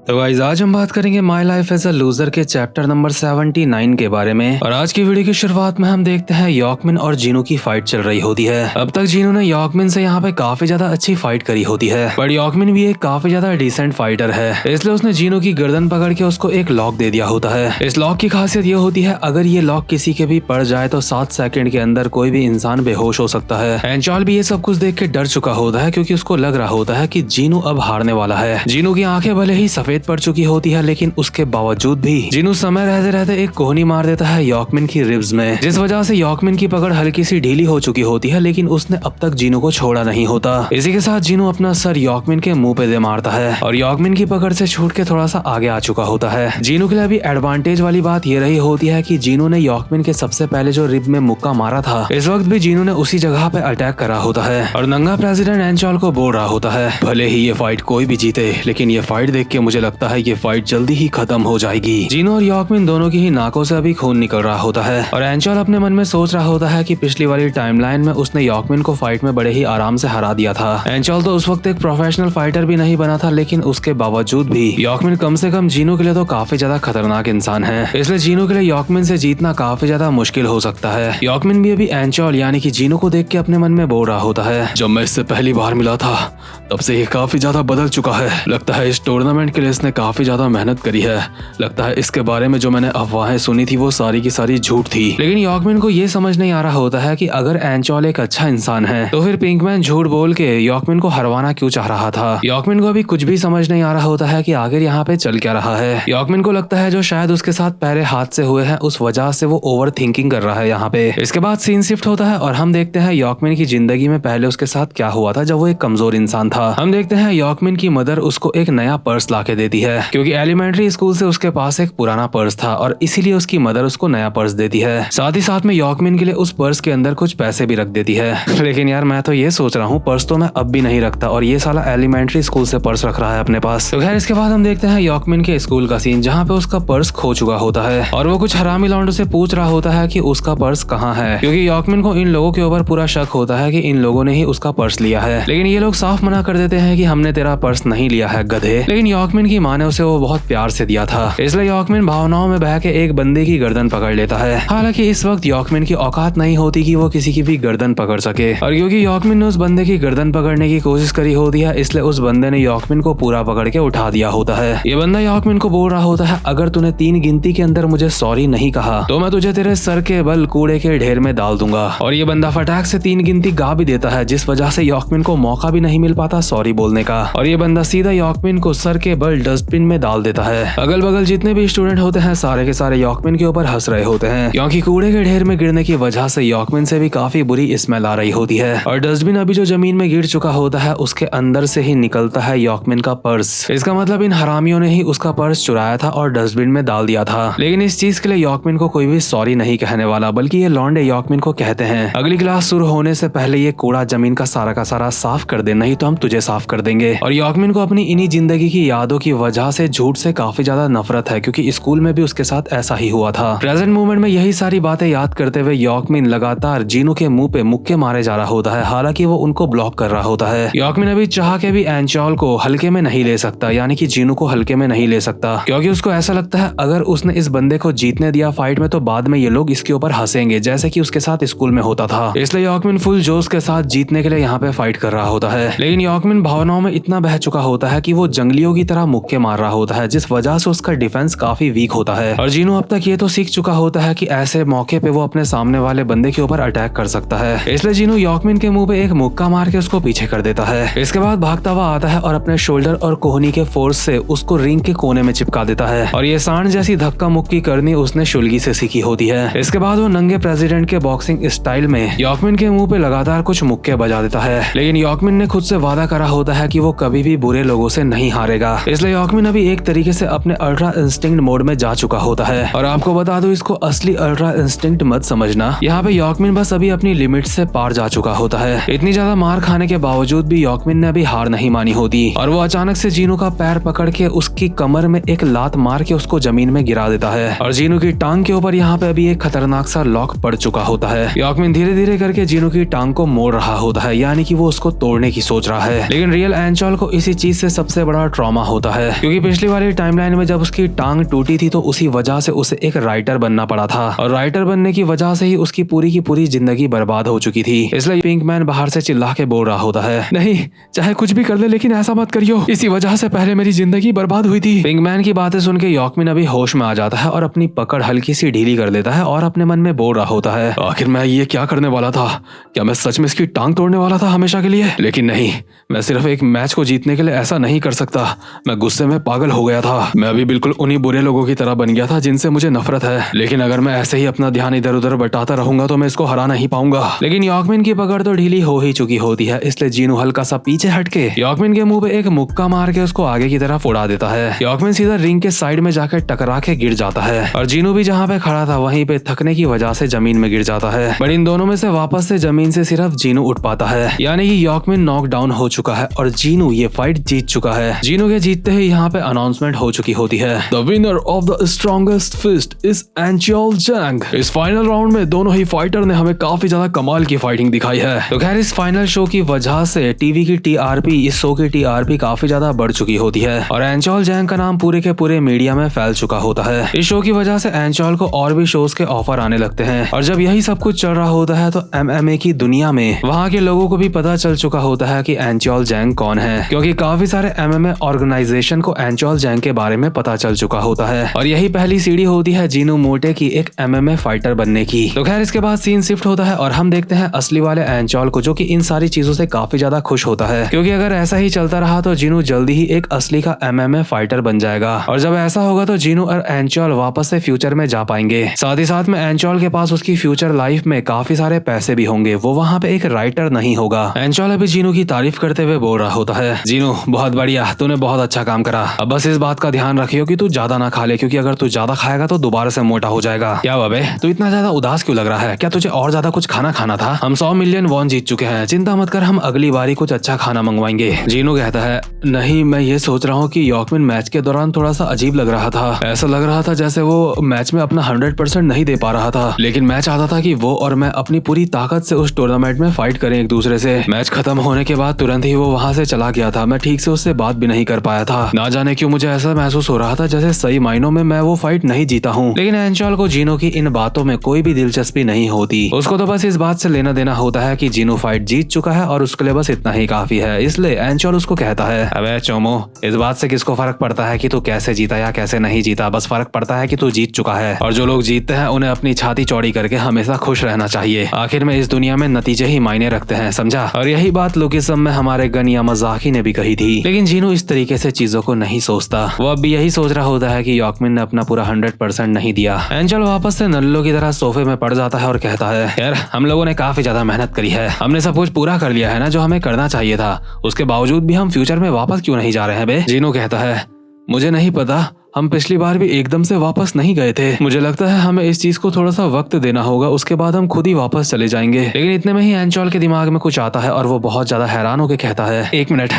तो गाइस आज हम बात करेंगे my life as a loser के चैप्टर नंबर 79 के बारे में। और आज की वीडियो की शुरुआत में हम देखते हैं यॉकमिन और जीनू की फाइट चल रही होती है। अब तक जीनू ने यॉकमिन से यहाँ पे काफी ज्यादा अच्छी फाइट करी होती है, बट यॉकमिन भी एक काफी ज्यादा डिसेंट फाइटर है, इसलिए उसने जीनू की गर्दन पकड़ के उसको एक लॉक दे दिया होता है। इस लॉक की खासियत ये होती है, अगर ये लॉक किसी के भी पड़ जाए तो 7 सेकंड के अंदर कोई भी इंसान बेहोश हो सकता है। एंचॉल भी ये सब कुछ देख के डर चुका होता है, क्योंकि उसको लग रहा होता है कि जीनू अब हारने वाला है। जीनू की आंखें भले ही सफेद पड़ चुकी होती है, लेकिन उसके बावजूद भी जीनू समय रहते रहते एक कोहनी मार देता है यॉकमिन की रिब्स में, जिस वजह से यॉकमिन की पकड़ हल्की सी ढीली हो चुकी होती है, लेकिन उसने अब तक जीनू को छोड़ा नहीं होता। इसी के साथ जीनू अपना सर यॉकमिन के मुंह पे दे मारता है और यॉकमिन की पकड़ से छूट के थोड़ा सा आगे आ चुका होता है। जीनू के लिए अभी एडवांटेज वाली बात ये रही होती है कि जीनू ने यॉकमिन के सबसे पहले जो रिब में मुक्का मारा था, इस वक्त भी जीनू ने उसी जगह पे अटैक करा होता है और नंगा प्रेसिडेंट एंचॉल को बोल रहा होता है, भले ही ये फाइट कोई भी जीते, लेकिन ये फाइट देख के मुझे लगता है ये फाइट जल्दी ही खत्म हो जाएगी। जीनू और यॉकमिन दोनों की ही नाकों से अभी खून निकल रहा होता है और एंचॉल अपने मन में सोच रहा होता है कि पिछली वाली टाइमलाइन में उसने यॉकमिन को फाइट में बड़े ही आराम से हरा दिया था। एंचॉल तो उस वक्त एक प्रोफेशनल फाइटर भी नहीं बना था, लेकिन उसके बावजूद भी यॉकमिन कम से कम जीनू के लिए तो काफी ज्यादा खतरनाक इंसान है, इसलिए जीनू के लिए यॉकमिन से जीतना काफी ज्यादा मुश्किल हो सकता है। यॉकमिन भी अभी एंचॉल यानी कि जीनू को देख के अपने मन में बोल रहा होता है, जब मैं इससे पहली बार मिला था तब से ये काफी ज्यादा बदल चुका है। लगता है इस टूर्नामेंट के लिए इसने काफी ज्यादा मेहनत करी है। लगता है इसके बारे में जो मैंने अफवाहें सुनी थी वो सारी की सारी झूठ थी। लेकिन यॉकमिन को ये समझ नहीं आ रहा होता है कि अगर एंचॉल एक अच्छा इंसान है तो फिर पिंकमैन झूठ बोल के यॉकमिन को हरवाना क्यों चाह रहा था। यॉकमिन को अभी कुछ भी समझ नहीं आ रहा होता है कि आखिर यहाँ पे चल क्या रहा है। यॉकमिन को लगता है जो शायद उसके साथ पहले हादसे हुए हैं उस वजह से वो ओवर थिंकिंग कर रहा है यहाँ पे। इसके बाद सीन शिफ्ट होता है और हम देखते हैं यॉकमिन की जिंदगी में पहले उसके साथ क्या हुआ था जब वो एक कमजोर इंसान था। हम देखते हैं यॉकमिन की मदर उसको एक नया पर्स लाके देती है, क्योंकि एलिमेंट्री स्कूल से उसके पास एक पुराना पर्स था और इसीलिए उसकी मदर उसको नया पर्स देती है। साथ ही साथ में यॉकमिन के लिए उस पर्स के अंदर कुछ पैसे भी रख देती है। लेकिन यार मैं तो ये सोच रहा हूँ पर्स तो मैं अब भी नहीं रखता और ये साला एलिमेंट्री स्कूल से पर्स रख रहा है अपने पास। तो खैर इसके बाद हम देखते हैं यॉकमिन के स्कूल का सीन, जहाँ पे उसका पर्स खो चुका होता है और वो कुछ हरामी लौंडों से पूछ रहा होता है कि उसका पर्स कहाँ है, क्योंकि यॉकमिन को इन लोगों के ऊपर पूरा शक होता है कि इन लोगों ने ही उसका पर्स लिया है। लेकिन ये लोग साफ मना कर देते हैं कि हमने तेरा पर्स नहीं लिया है गधे। लेकिन यॉकमिन की माँ ने उसे वो बहुत प्यार से दिया था, इसलिए यॉकमिन भावनाओं में बह के एक बंदे की गर्दन पकड़ लेता है। हालांकि इस वक्त यॉकमिन की औकात नहीं होती कि वो किसी की भी गर्दन पकड़ सके, और क्योंकि यॉकमिन ने उस बंदे की गर्दन पकड़ने की कोशिश करी होती है, इसलिए उस बंदे ने यॉकमिन को पूरा पकड़ के उठा दिया होता है। ये बंदा यॉकमिन को बोल रहा होता है, अगर तूने 3 गिनती के अंदर मुझे सॉरी नहीं कहा तो मैं तुझे तेरे सर के बल कूड़े के ढेर में डाल दूंगा। और ये बंदा फटाक से 3 गिनती गा भी देता है, जिस वजह से यॉकमिन को मौका भी नहीं मिल पाता सॉरी बोलने का, और ये बंदा सीधा यॉकमिन को सर के बल डस्टबिन में डाल देता है। अगल बगल जितने भी स्टूडेंट होते हैं सारे के सारे यॉकमिन के ऊपर हंस रहे होते हैं, क्योंकि कूड़े के ढेर में गिरने की वजह से यॉकमिन से भी काफी बुरी स्मेल आ रही होती है और डस्टबिन अभी जो जमीन में गिर चुका होता है उसके अंदर से ही निकलता है यॉकमिन का पर्स। इसका मतलब इन हरामियों ने ही उसका पर्स चुराया था और डस्टबिन में डाल दिया था। लेकिन इस चीज के लिए यॉकमिन को कोई भी सॉरी नहीं कहने वाला, बल्कि ये लौंडे यॉकमिन को कहते हैं, अगली क्लास शुरू होने से पहले ये कूड़ा जमीन का सारा साफ कर दे, नहीं तो हम तुझे साफ कर देंगे। और यॉकमिन को अपनी इन्हीं जिंदगी की यादों की वजह से झूठ से काफी ज्यादा नफरत है, क्योंकि स्कूल में भी उसके साथ ऐसा ही हुआ था। प्रेजेंट मोमेंट में यही सारी बातें याद करते हुए यॉकमिन लगातार जीनू के मुंह पे मुक्के मारे जा रहा होता है, हालांकि वो उनको ब्लॉक कर रहा होता है। यॉकमिन अभी चाह के भी एंचॉल को हल्के में नहीं ले सकता, यानी कि जीनू को हल्के में नहीं ले सकता, क्योंकि उसको ऐसा लगता है अगर उसने इस बंदे को जीतने दिया फाइट में तो बाद में ये लोग इसके ऊपर हंसेंगे, जैसे कि उसके साथ स्कूल में होता था। इसलिए यॉकमिन फुल जोश के साथ जीतने के लिए यहाँ पे फाइट कर रहा होता है। लेकिन यॉकमिन भावनाओं में इतना बह चुका होता है कि वो जंगलियों की तरह मुक्के मार रहा होता है, जिस वजह से उसका डिफेंस काफी वीक होता है। और जीनू अब तक ये तो सीख चुका होता है कि ऐसे मौके पे वो अपने सामने वाले बंदे के ऊपर अटैक कर सकता है, इसलिए जीनू यॉकमिन के मुंह पे एक मुक्का मार के उसको पीछे कर देता है। इसके बाद भागता हुआ आता है और अपने शोल्डर और कोहनी के फोर्स से उसको रिंग के कोने में चिपका देता है, और ये सांड जैसी धक्का मुक्की करनी उसने शुल्गी से सीखी होती है। इसके बाद वो नंगे प्रेसिडेंट के बॉक्सिंग स्टाइल में यॉकमिन के मुंह पे लगातार कुछ मुक्के बजा देता है। लेकिन यॉकमिन ने खुद से वादा करा होता है कि वो कभी भी बुरे लोगों से नहीं हारेगा, इसलिए यॉकमिन अभी एक तरीके से अपने अल्ट्रा इंस्टिंक्ट मोड में जा चुका होता है। और आपको बता दो इसको असली अल्ट्रा इंस्टिंक्ट मत समझना, यहाँ पे यॉकमिन बस अभी अपनी लिमिट से पार जा चुका होता है। इतनी ज्यादा मार खाने के बावजूद भी यॉकमिन ने अभी हार नहीं मानी होती और वो अचानक से जीनू का पैर पकड़ के उसकी कमर में एक लात मार के उसको जमीन में गिरा देता है और जीनू की टांग के ऊपर यहाँ पे अभी एक खतरनाक सा लॉक पड़ चुका होता है। यॉकमिन धीरे धीरे करके जीनू की टांग को मोड़ रहा होता है, यानी कि वो उसको तोड़ने की सोच रहा है। लेकिन रियल एंचॉल को इसी चीज से सबसे बड़ा ट्रॉमा होता होता है, क्योंकि पिछली वाली टाइमलाइन में जब उसकी टांग टूटी थी तो उसी वजह से उसे एक राइटर बनना पड़ा था, और राइटर बनने की वजह से ही उसकी पूरी जिंदगी बर्बाद हो चुकी थी। इसलिए पिंकमैन बाहर से चिल्ला के बोल रहा होता है, नहीं, चाहे कुछ भी कर ले लेकिन ऐसा मत करियो, इसी वजह से पहले मेरी जिंदगी बर्बाद हुई थी। पिंकमैन की बातें सुन के यॉकमिन अभी होश में आ जाता है और अपनी पकड़ हल्की सी ढीली कर देता है और अपने मन में बोल रहा होता है, आखिर मैं ये क्या करने वाला था? क्या मैं सच में इसकी टांग तोड़ने वाला था हमेशा के लिए? लेकिन नहीं, मैं सिर्फ एक मैच को जीतने के लिए ऐसा नहीं कर सकता। मैं गुस्से में पागल हो गया था। मैं अभी बिल्कुल उन्हीं बुरे लोगों की तरह बन गया था जिनसे मुझे नफरत है। लेकिन अगर मैं ऐसे ही अपना ध्यान इधर उधर बटाता रहूंगा तो मैं इसको हरा नहीं पाऊंगा। लेकिन यॉकमिन की पकड़ तो ढीली हो ही चुकी होती है, इसलिए जीनू हल्का सा पीछे हटके यॉकमिन के मुंह पे एक मुक्का मार के उसको आगे की तरफ उड़ा देता है। यॉकमिन सीधा रिंग के साइड में जाकर टकरा के गिर जाता है और जीनू भी जहाँ पे खड़ा था वहीं पे थकने की वजह से जमीन में गिर जाता है। बट इन दोनों में से वापस से जमीन से सिर्फ जीनू उठ पाता है, यानी कि यॉकमिन नॉक डाउन हो चुका है और जीनू ये फाइट जीत चुका है। जीनू के जीतते ही यहाँ पे अनाउंसमेंट हो चुकी होती है, the winner of the strongest fist is Anchiol Jang. इस फाइनल राउंड में दोनों ही फाइटर ने हमें काफी ज्यादा कमाल की फाइटिंग दिखाई है। तो खैर इस फाइनल शो की वजह से टीवी की टीआरपी, इस शो की टीआरपी काफी ज्यादा बढ़ चुकी होती है और एंचियोल जैंग का नाम पूरे के पूरे मीडिया में फैल चुका होता है। इस शो की वजह से एंचियोल को और भी शोज के ऑफर आने लगते हैं और जब यही सब कुछ चल रहा होता है तो एमएमए की दुनिया में वहाँ के लोगों को भी पता चल चुका होता है कि एंचियोल जैंग कौन है, क्योंकि काफी सारे एमएमए ऑर्गेनाइजेशन को एंचियोल जैंग के बारे में पता चल चुका होता है और यही पहली सीढ़ी होती है जीनू मोटे की एक एमएमए फाइटर बनने की। तो खैर इसके बाद सीन शिफ्ट होता है और हम देखते हैं असली वाले एंचियोल को, जो कि इन सारी चीजों से काफी ज्यादा खुश होता है, क्योंकि अगर ऐसा ही चलता रहा तो जीनू जल्दी ही एक असली का एमएमए फाइटर बन जाएगा और जब ऐसा होगा तो जीनू और एंचियोल वापस से फ्यूचर में जा पाएंगे। साथ ही साथ में एंचियोल के पास उसकी फ्यूचर लाइफ में काफी सारे पैसे भी होंगे, वो वहाँ पे एक राइटर नहीं होगा। एंचियोल अभी जीनू की तारीफ करते हुए बोल रहा होता है, जीनू बहुत बढ़िया, तूने बहुत अच्छा काम करा। अब बस इस बात का ध्यान रखियो कि तू ज्यादा ना खा ले, क्योंकि अगर तू ज्यादा खाएगा तो दोबारा से मोटा हो जाएगा। क्या बाबे, तू इतना ज्यादा उदास क्यों लग रहा है? क्या तुझे और ज्यादा कुछ खाना था? हम 100 मिलियन वॉन जीत चुके हैं, चिंता मत कर, हम अगली बारी कुछ अच्छा खाना मंगवाएंगे। जीनू कहता है, नहीं, मैं ये सोच रहा हूँ कि यॉकमिन मैच के दौरान थोड़ा सा अजीब लग रहा था। ऐसा लग रहा था जैसे वो मैच में अपना 100% नहीं दे पा रहा था, लेकिन मैं चाहता था कि वो और मैं अपनी पूरी ताकत से उस टूर्नामेंट में फाइट करें एक दूसरे से। मैच खत्म होने के बाद तुरंत ही वो वहाँ से चला गया था। मैं ठीक से उससे बात भी नहीं कर पाया था। ना जाने क्यों मुझे ऐसा महसूस हो रहा था जैसे सही मायनों में मैं वो फाइट नहीं जीता हूँ। लेकिन एंचियोल को जीनू की इन बातों में कोई भी दिलचस्पी नहीं होती। उसको तो बस इस बात से लेना देना होता है कि जीनू फाइट जीत चुका है और उसके लिए बस इतना ही काफी है। इसलिए एंचियोल उसको कहता है, अबे चोमो, इस बात से किसको फर्क पड़ता है कि तू कैसे जीता या कैसे नहीं जीता, बस फर्क पड़ता है कि तू जीत चुका है। और जो लोग जीतते हैं उन्हें अपनी छाती चौड़ी करके हमेशा खुश रहना चाहिए। आखिर में इस दुनिया में नतीजे ही मायने रखते हैं, समझा? और यही बात लुकिज्म में हमारे गन या मजाकी ने भी कही थी। लेकिन जीनू इस तरीके से चीजों को नहीं सोचता। वो अब भी यही सोच रहा होता है कि यॉकमिन ने अपना पूरा 100% नहीं दिया। एंचियोल वापस से नल्लो की तरह सोफे में पड़ जाता है और कहता है, यार हम लोगों ने काफी ज्यादा मेहनत करी है, हमने सब कुछ पूरा कर लिया है ना जो हमें करना चाहिए था, उसके बावजूद भी हम फ्यूचर में वापस क्यों नहीं जा रहे हैं बे? जीनू कहता है, मुझे नहीं पता, हम पिछली बार भी एकदम से वापस नहीं गए थे। मुझे लगता है हमें इस चीज को थोड़ा सा वक्त देना होगा, उसके बाद हम खुद ही वापस चले जाएंगे। लेकिन इतने में ही एंचियोल के दिमाग में कुछ आता है और वो बहुत ज्यादा हैरान होकर कहता है, एक मिनट,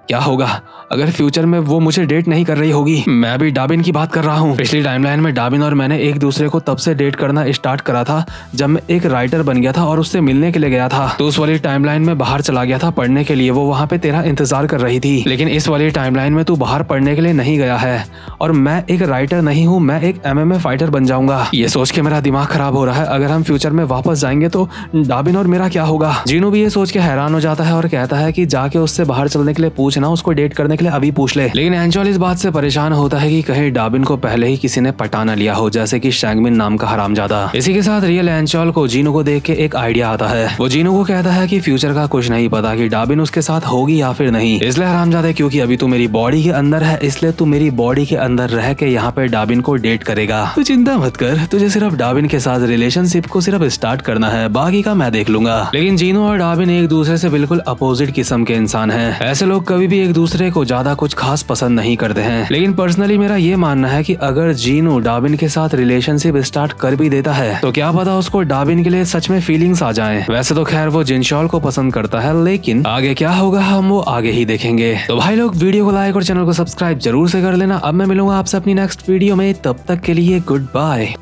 क्या होगा अगर फ्यूचर में वो मुझे डेट नहीं कर रही होगी? मैं अभी डाबिन की बात कर रहा हूँ। पिछली टाइमलाइन में डाबिन और मैंने एक दूसरे को तब से डेट करना स्टार्ट करा था जब मैं एक राइटर बन गया था और उससे मिलने के लिए गया था। तो उस वाली टाइमलाइन में बाहर चला गया था पढ़ने के लिए, वो वहाँ पे तेरा इंतजार कर रही थी। लेकिन इस वाली टाइमलाइन में तू बाहर पढ़ने के लिए नहीं गया है और मैं एक राइटर नहीं हूँ, मैं एक एमएमए फाइटर बन जाऊंगा। ये सोच के मेरा दिमाग खराब हो रहा है, अगर हम फ्यूचर में वापस जाएंगे तो डाबिन और मेरा क्या होगा? जीनू भी ये सोच के हैरान हो जाता है और कहता है कि जाके उससे बाहर चलने के लिए पूछना, उसको डेट करने के लिए अभी पूछ ले। लेकिन एंचियोल इस बात से परेशान होता है कि कहीं डाबिन को पहले ही किसी ने पटा न लिया हो, जैसे कि शैंगमिन नाम का हरामजादा। इसी के साथ रियल एंचियोल को जीनू को देख के एक आइडिया आता है। वो जीनू को कहता है कि फ्यूचर का कुछ नहीं पता कि डाबिन उसके साथ होगी या फिर नहीं, इसलिए हरामजादे क्योंकि अभी तू मेरी बॉडी के अंदर है, इसलिए तू मेरी बॉडी के अंदर रह के यहाँ पे डाबिन को डेट करेगा। तू चिंता मत कर, तुझे सिर्फ डाबिन के साथ रिलेशनशिप को सिर्फ स्टार्ट करना है, बाकी का मैं देख लूंगा। लेकिन जीनू और डाबिन एक दूसरे से बिल्कुल अपोजिट किस्म के इंसान हैं। ऐसे लोग कभी भी एक दूसरे को ज्यादा कुछ खास पसंद नहीं करते हैं। लेकिन पर्सनली मेरा ये मानना है कि अगर जीनू डाबिन के साथ रिलेशनशिप स्टार्ट कर भी देता है तो क्या पता उसको डाबिन के लिए सच में फीलिंग्स आ जाएं। वैसे तो खैर वो जिनशॉल को पसंद करता है, लेकिन आगे क्या होगा हम वो आगे ही देखेंगे। तो भाई लोग वीडियो को लाइक और चैनल को सब्सक्राइब जरूर से कर लेना। अब मैं मिलूंगा आपसे अपनी नेक्स्ट वीडियो में, तब तक के लिए गुड बाय।